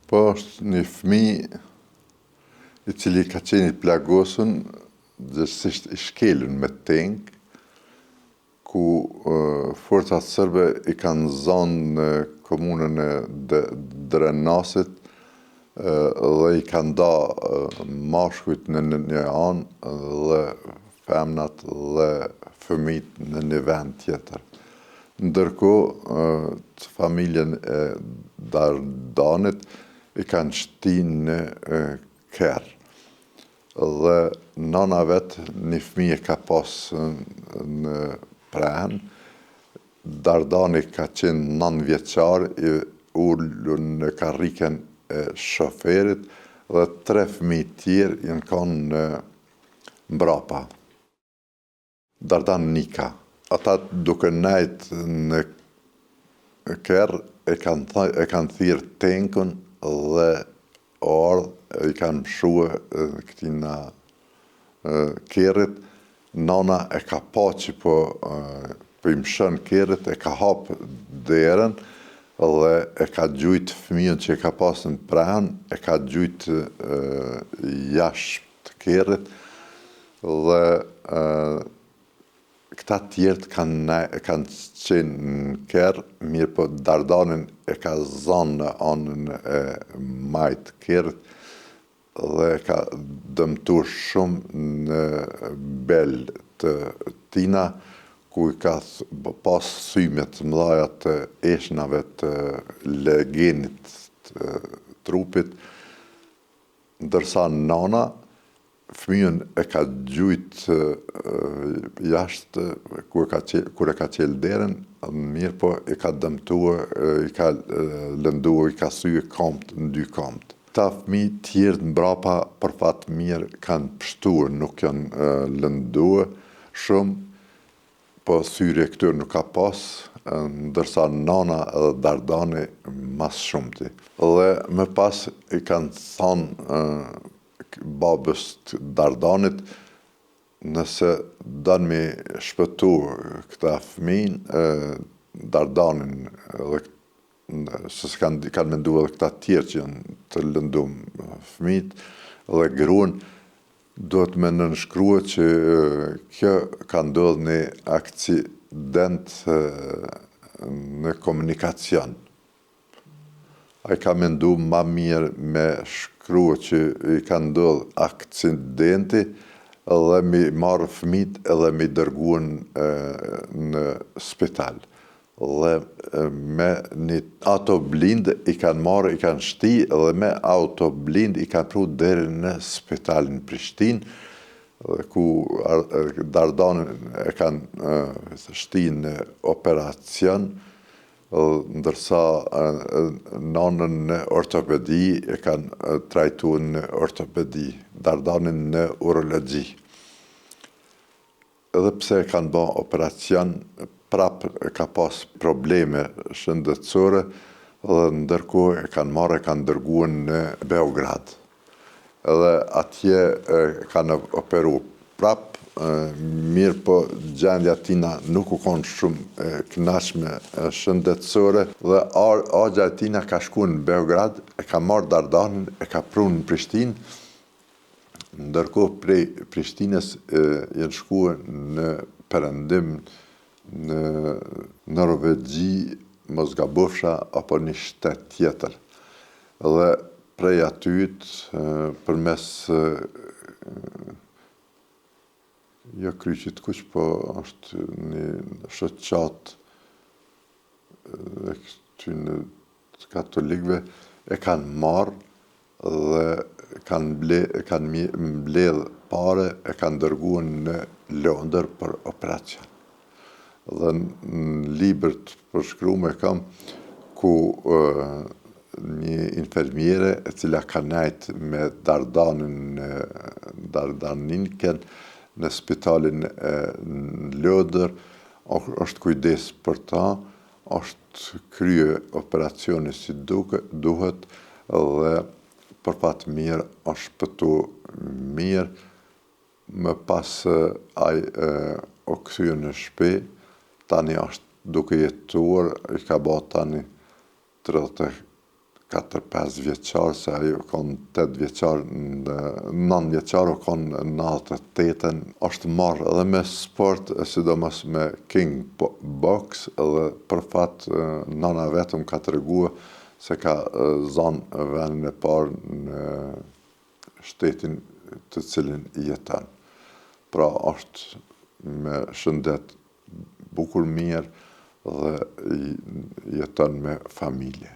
Po është një fëmijë i cili ka qenë i plagosur, gjithsesi i shkelur me teng, ku forcat serbe i kanë zënë në komunën e Drenasit dhe i kanë da mashkujt në një anë dhe femnat dhe fëmijët në një vend tjetër. Ndërkohë, familjen e Dardanit i kanë shtinë në Kerr. Dhe nana vetë një fëmijë ka pas në Prehen. Dardani ka qenë 9 vjeçar, i ullur në karriken e shoferit dhe 3 fëmijë tjerë janë kanë në mbrapa. Dardan Nika. Ata duke nejt në Kerr e kanë thirrë tenkun dhe i kanë mshue këtina Kerrit. Nana e ka pa që po i mshën Kerrit, e ka hapë derën dhe e ka gjujt fëmijën që e ka pasë në Prehen, e ka gjujt jashtë Kerrit dhe këta tjertë kanë qenë në Kerr, mirë po Dardanin e ka zanë në anën e majtë Kerrit dhe e ka dëmtuar shumë në belë të tina, ku i ka pas thyme të mëdha të eshnave të legenit të trupit, ndërsa nana fëmijën e ka gjujt jashtë kur e ka qelë derën, mirë po e ka dëmtuar, i ka lënduar, i ka thyer kamët në 2 kamët. Ta fëmijë tjerë mbrapa për fat mirë kanë pështuar, nuk janë lënduar shumë, po thyrje këtyre nuk ka pas, ndërsa nana edhe Dardani mas shumëti. Dhe më pas i kanë thonë babës të Dardanit, nëse dënë me shpëtu këta fëmijë, Dardanin dhe se kanë mendu edhe këta tjerë që janë të lëndum fëmijët dhe gruan, duhet me nënshkrua që kjo ka ndodhur një aksident në komunikacion. Ai ka mendu ma mirë me shkrua që i ka ndodhur aksidenti dhe mi marrë fëmijët edhe mi dërguan në spital. Dhe me një autoblind i kanë marrë, i kanë shti dhe me autoblind i kanë pru deri në spitalin Prishtinë, ku Dardanin e kanë shti në operacion, ndërsa nanën në ortopedi e kanë trajtuar në ortopedi, Dardanin në urologji. Edhe pse e kanë bë operacion, prap ka pas probleme shëndetësore dhe ndërkohë e kanë marrë, e kanë dërguar në Beograd. Edhe atje kanë operu prap, mirë po gjendja tina nuk u konë shumë kënaqshme shëndetësore dhe agja e tina ka shku në Beograd, e ka marrë Dardanin, e ka pru në Prishtinë, ndërkohë prej Prishtinës janë shkuar në perëndim në Norvegji, mos gabofsha, apo një shtet tjetër. Dhe prej atyt, përmes jo kryqit kuq, po është një shoqat e këtyne katolikëve, e kanë marrë dhe kanë mbledh pare, e kanë dërguar në Londër për operacion. Dhe në libër të përshkruar kam ku një infermiere e cila ka nejt me Dardaninken në spitalin në Londër, është kujdes për ta, është krye operacioni si duhet dhe për fat mirë është shpëtu mirë, më pas ai o kthye në shtëpi, tani është duke jetuar, i ka bë tani 4-5 vjeqar, se ajo konë 8 vjeqar, 9 vjeqar, o konë 98, është marrë edhe me sport, sidomos me king box, edhe për fat nana vetëm ka të reguë se ka zanë vendin e parë në shtetin të cilin jeton. Pra është me shëndet bukur mirë dhe jeton me familje.